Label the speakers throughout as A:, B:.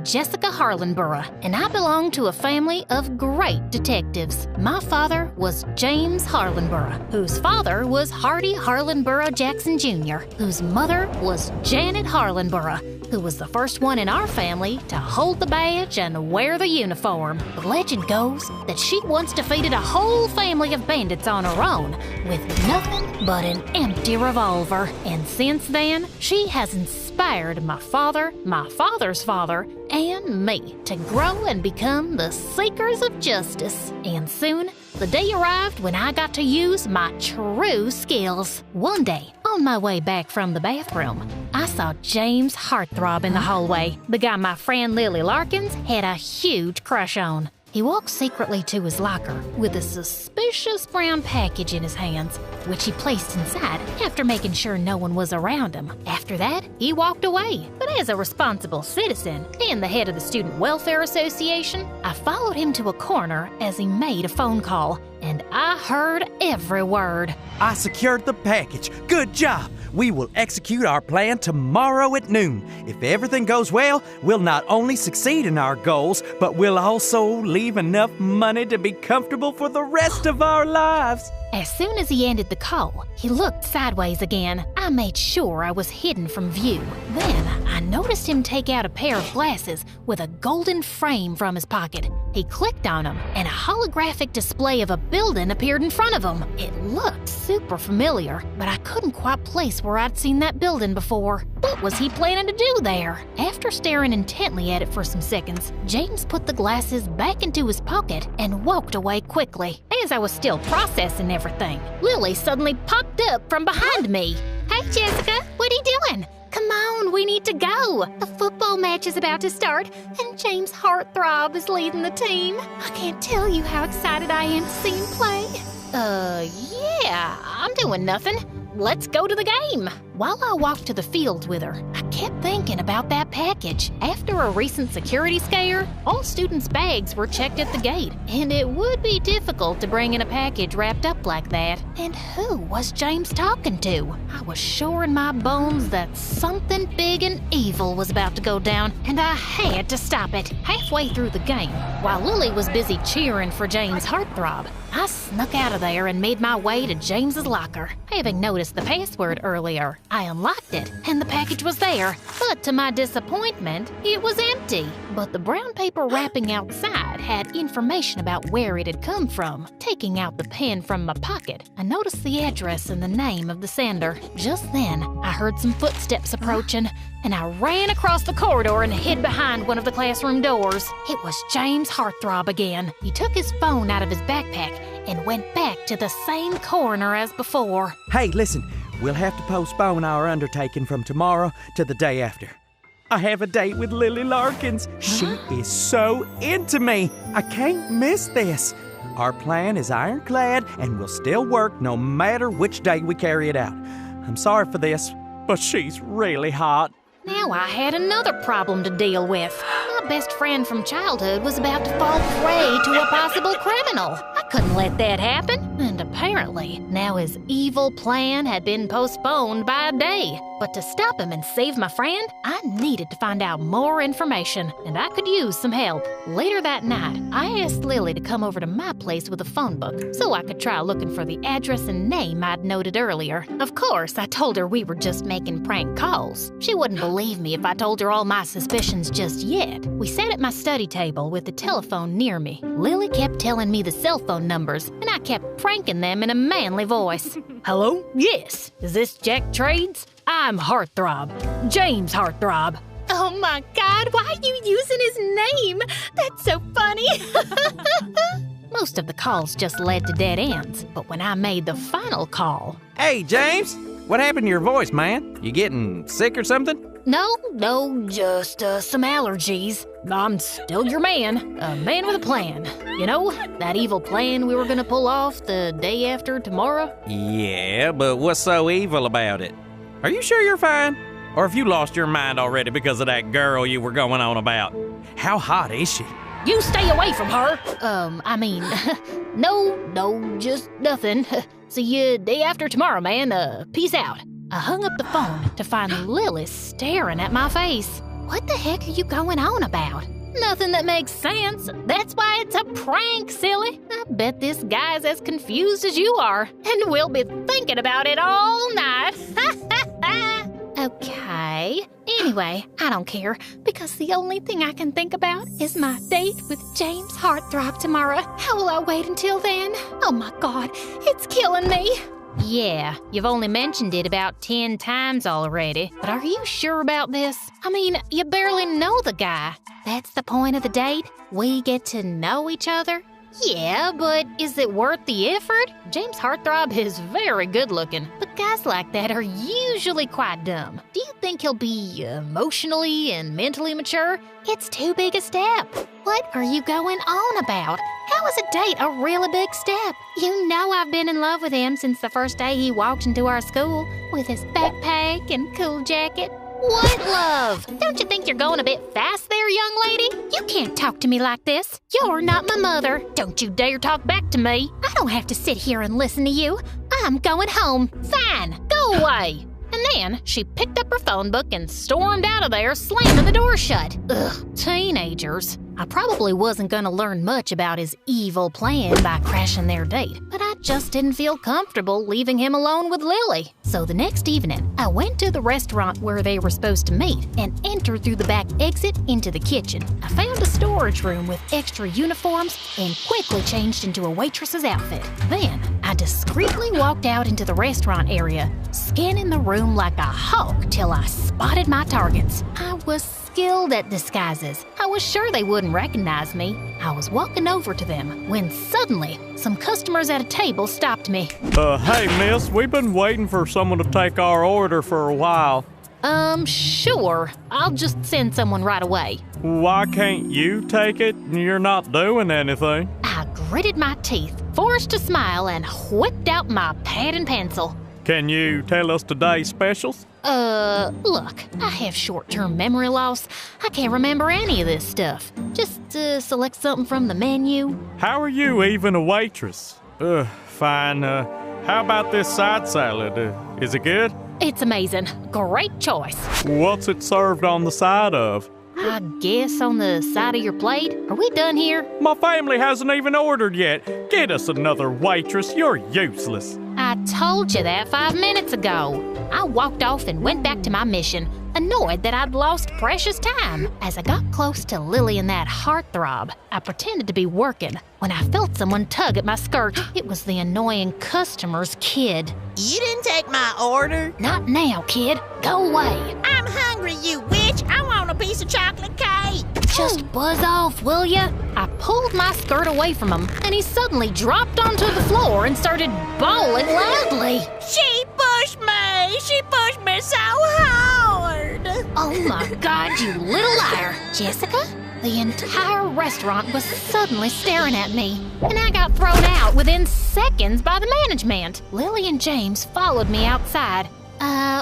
A: Jessica Harlenborough, and I belong to a family of great detectives. My father was James Harlenborough, whose father was Hardy Harlenborough Jackson Jr., whose mother was Janet Harlenborough, who was the first one in our family to hold the badge and wear the uniform. The legend goes that she once defeated a whole family of bandits on her own with nothing but an empty revolver. And since then, she has inspired my father, my father's father, and me to grow and become the seekers of justice. And soon, the day arrived when I got to use my true skills. One day, on my way back from the bathroom, I saw James Heartthrob in the hallway, the guy my friend Lily Larkins had a huge crush on. He walked secretly to his locker with a suspicious brown package in his hands, which he placed inside after making sure no one was around him. After that, he walked away. But as a responsible citizen and the head of the Student Welfare Association, I followed him to a corner as he made a phone call, and I heard every word.
B: I secured the package. Good job. We will execute our plan tomorrow at noon. If everything goes well, we'll not only succeed in our goals, but we'll also leave enough money to be comfortable for the rest of our lives.
A: As soon as he ended the call, he looked sideways again. I made sure I was hidden from view. Then I noticed him take out a pair of glasses with a golden frame from his pocket. He clicked on them, and a holographic display of a building appeared in front of him. It looked super familiar, but I couldn't quite place where I'd seen that building before. What was he planning to do there? After staring intently at it for some seconds, James put the glasses back into his pocket and walked away quickly. As I was still processing everything, Lily suddenly popped up from behind me. Hey, Jessica, what are you doing? Come on, we need to go. The football match is about to start, and James Heartthrob is leading the team. I can't tell you how excited I am to see him play. Yeah, I'm doing nothing. Let's go to the game. While I walked to the field with her, I kept thinking about that package. After a recent security scare, all students' bags were checked at the gate, and it would be difficult to bring in a package wrapped up like that. And who was James talking to? I was sure in my bones that something big and evil was about to go down, and I had to stop it. Halfway through the game, while Lily was busy cheering for James Heartthrob, I snuck out of there and made my way to James's locker. Having noticed the password earlier, I unlocked it, and the package was there. But to my disappointment, it was empty. But the brown paper wrapping outside had information about where it had come from. Taking out the pen from my pocket, I noticed the address and the name of the sender. Just then, I heard some footsteps approaching, and I ran across the corridor and hid behind one of the classroom doors. It was James Heartthrob again. He took his phone out of his backpack and went back to the same corner as before.
B: Hey, listen, we'll have to postpone our undertaking from tomorrow to the day after. I have a date with Lily Larkins. She is so into me. I can't miss this. Our plan is ironclad and will still work no matter which day we carry it out. I'm sorry for this, but she's really hot.
A: Now I had another problem to deal with. My best friend from childhood was about to fall prey to a possible criminal. I couldn't let that happen, and apparently now his evil plan had been postponed by a day. But to stop him and save my friend, I needed to find out more information, and I could use some help. Later that night, I asked Lily to come over to my place with a phone book so I could try looking for the address and name I'd noted earlier. Of course, I told her we were just making prank calls. She wouldn't believe me if I told her all my suspicions just yet. We sat at my study table with the telephone near me. Lily kept telling me the cell phone numbers, and I kept pranking them in a manly voice. Hello? Yes. Is this Jack Trades? I'm Heartthrob. James Heartthrob. Oh my God, why are you using his name? That's so funny. Most of the calls just led to dead ends, but when I made the final call...
B: Hey, James, what happened to your voice, man? You getting sick or something?
A: No, just some allergies. I'm still your man, a man with a plan. You know, that evil plan we were gonna pull off the day after tomorrow?
B: Yeah, but what's so evil about it? Are you sure you're fine? Or have you lost your mind already because of that girl you were going on about? How hot is she?
A: You stay away from her. No, just nothing. See you day after tomorrow, man. Peace out. I hung up the phone to find Lily staring at my face. What the heck are you going on about? Nothing that makes sense. That's why it's a prank, silly. I bet this guy's as confused as you are, and we'll be thinking about it all night. Okay. Anyway, I don't care, because the only thing I can think about is my date with James Heartthrob tomorrow. How will I wait until then? Oh my God, it's killing me. Yeah, you've only mentioned it about 10 times already. But are you sure about this? I mean, you barely know the guy. That's the point of the date? We get to know each other? Yeah, but is it worth the effort? James Heartthrob is very good looking, but guys like that are usually quite dumb. Do you think he'll be emotionally and mentally mature? It's too big a step. What are you going on about? How is a date a really big step? You know I've been in love with him since the first day he walked into our school with his backpack and cool jacket. What love? Don't you think you're going a bit fast there, young lady? You can't talk to me like this. You're not my mother. Don't you dare talk back to me. I don't have to sit here and listen to you. I'm going home. Fine, go away. And then she picked up her phone book and stormed out of there, slamming the door shut. Ugh, teenagers. I probably wasn't going to learn much about his evil plan by crashing their date, but I just didn't feel comfortable leaving him alone with Lily. So the next evening, I went to the restaurant where they were supposed to meet and entered through the back exit into the kitchen. I found a storage room with extra uniforms and quickly changed into a waitress's outfit. Then, I discreetly walked out into the restaurant area, scanning the room like a hawk till I spotted my targets. I was skilled at disguises. I was sure they wouldn't recognize me. I was walking over to them when suddenly some customers at a table stopped me.
B: Hey miss, we've been waiting for someone to take our order for a while.
A: Sure. I'll just send someone right away.
B: Why can't you take it? You're not doing anything.
A: I gritted my teeth, forced a smile, and whipped out my pad and pencil.
B: Can you tell us today's specials?
A: Look, I have short-term memory loss. I can't remember any of this stuff. Just, select something from the menu.
B: How are you even a waitress? Fine. How about this side salad? Is it good?
A: It's amazing. Great choice.
B: What's it served on the side of?
A: I guess on the side of your plate. Are we done here?
B: My family hasn't even ordered yet. Get us another waitress. You're useless.
A: I told you that 5 minutes ago. I walked off and went back to my mission, annoyed that I'd lost precious time. As I got close to Lily and that heartthrob, I pretended to be working when I felt someone tug at my skirt. It was the annoying customer's kid.
C: You didn't take my order?
A: Not now, kid. Go away.
C: I'm hungry, you witch. I want a piece of chocolate cake.
A: Just buzz off, will ya? I pulled my skirt away from him, and he suddenly dropped onto the floor and started bawling loudly.
C: She pushed me. She pushed me so hard.
A: Oh my God, you little liar. Jessica? The entire restaurant was suddenly staring at me, and I got thrown out within seconds by the management. Lily and James followed me outside.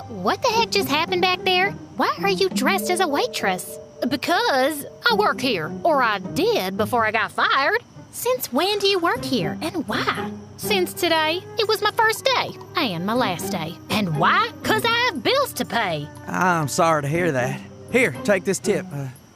A: What the heck just happened back there? Why are you dressed as a waitress? Because I work here, or I did before I got fired. Since when do you work here, and why? Since today. It was my first day, and my last day. And why? 'Cause I have bills to pay.
B: I'm sorry to hear that. Here, take this tip.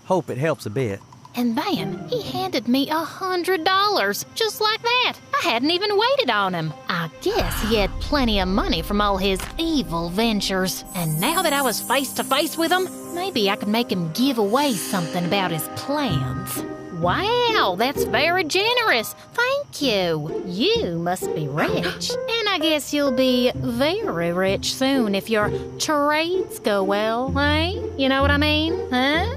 B: Hope it helps a bit.
A: And then he handed me $100, just like that. I hadn't even waited on him. I guess he had plenty of money from all his evil ventures. And now that I was face to face with him, maybe I could make him give away something about his plans. Wow, that's very generous. Thank you. You must be rich. And I guess you'll be very rich soon if your trades go well, eh? You know what I mean, huh?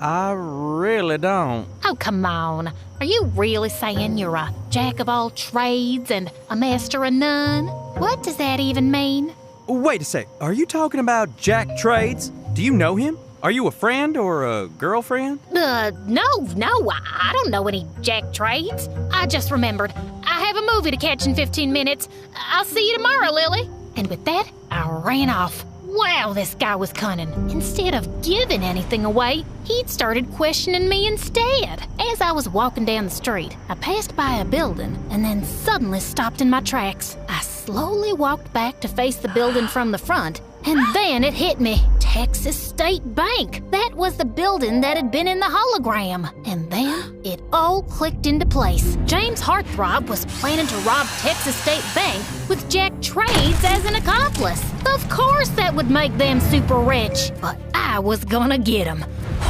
B: I really don't.
A: Oh, come on. Are you really saying you're a jack of all trades and a master of none? What does that even mean?
B: Wait a sec. Are you talking about Jack Trades? Do you know him? Are you a friend or a girlfriend?
A: No, I don't know any Jack Trades. I just remembered. I have a movie to catch in 15 minutes. I'll see you tomorrow, Lily. And with that, I ran off. Wow, this guy was cunning. Instead of giving anything away, he'd started questioning me instead. As I was walking down the street, I passed by a building and then suddenly stopped in my tracks. I slowly walked back to face the building from the front And then it hit me. Texas State Bank. That was the building that had been in the hologram. And then it all clicked into place. James Heartthrob was planning to rob Texas State Bank with Jack Trades as an accomplice. Of course that would make them super rich. But I was gonna get him.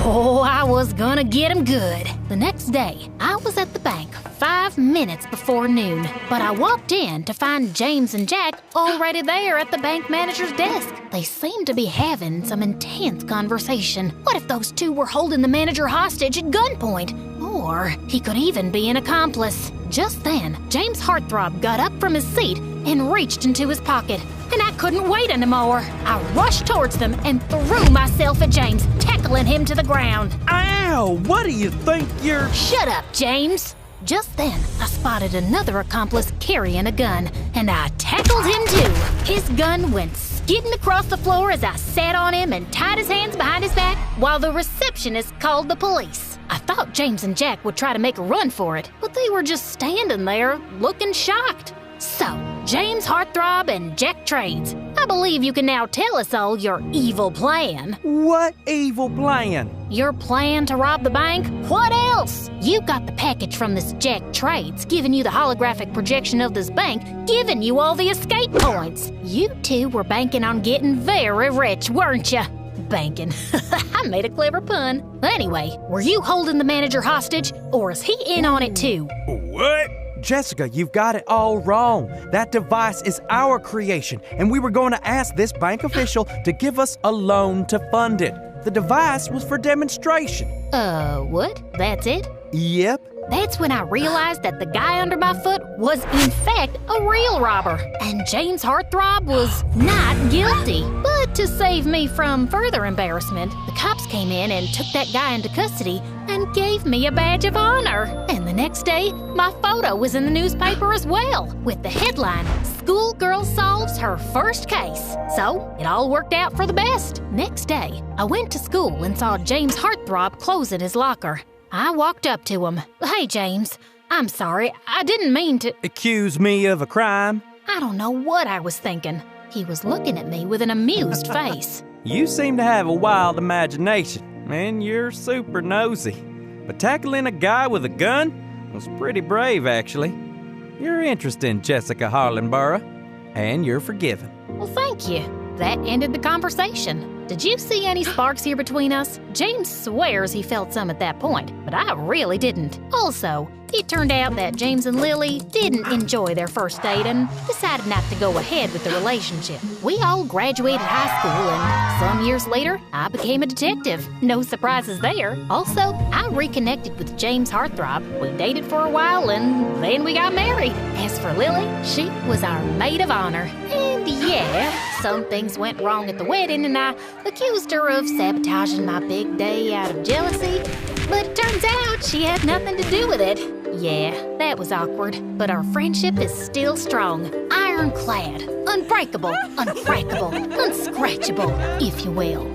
A: Oh, I was gonna get him good. The next day, I was at the bank 5 minutes before noon, but I walked in to find James and Jack already there at the bank manager's desk. They seemed to be having some intense conversation. What if those two were holding the manager hostage at gunpoint? Or he could even be an accomplice. Just then, James Heartthrob got up from his seat and reached into his pocket. And I couldn't wait anymore. I rushed towards them and threw myself at James, tackling him to the ground.
B: Ow! What do you think you're...
A: Shut up, James! Just then, I spotted another accomplice carrying a gun, and I tackled him too. His gun went skidding across the floor as I sat on him and tied his hands behind his back while the receptionist called the police. I thought James and Jack would try to make a run for it, but they were just standing there looking shocked. So, James Heartthrob and Jack Trades, I believe you can now tell us all your evil plan.
B: What evil plan?
A: Your plan to rob the bank? What else? You got the package from this Jack Trades, giving you the holographic projection of this bank, giving you all the escape points. You two were banking on getting very rich, weren't you? Banking. I made a clever pun. Anyway, were you holding the manager hostage, or is he in on it too?
B: What? Jessica, you've got it all wrong. That device is our creation, and we were going to ask this bank official to give us a loan to fund it. The device was for demonstration.
A: What? That's it?
B: Yep.
A: That's when I realized that the guy under my foot was, in fact, a real robber. And James Heartthrob was not guilty. But to save me from further embarrassment, the cops came in and took that guy into custody and gave me a badge of honor. And the next day, my photo was in the newspaper as well, with the headline, "Schoolgirl Solves Her First Case." So, it all worked out for the best. Next day, I went to school and saw James Heartthrob closing his locker. I walked up to him. "Hey, James, I'm sorry. I didn't mean to..."
B: Accuse me of a crime?
A: I don't know what I was thinking. He was looking at me with an amused face.
B: You seem to have a wild imagination, and you're super nosy. But tackling a guy with a gun was pretty brave, actually. You're interesting, Jessica Harlenborough, and you're forgiven.
A: Well, thank you. That ended the conversation. Did you see any sparks here between us? James swears he felt some at that point, but I really didn't. Also, it turned out that James and Lily didn't enjoy their first date and decided not to go ahead with the relationship. We all graduated high school, and some years later, I became a detective. No surprises there. Also, I reconnected with James Heartthrob. We dated for a while, and then we got married. As for Lily, she was our maid of honor. And yeah, some things went wrong at the wedding, and I accused her of sabotaging my big day out of jealousy. But it turns out she had nothing to do with it. Yeah, that was awkward, but our friendship is still strong. Ironclad, unbreakable, uncrackable, unscratchable, if you will.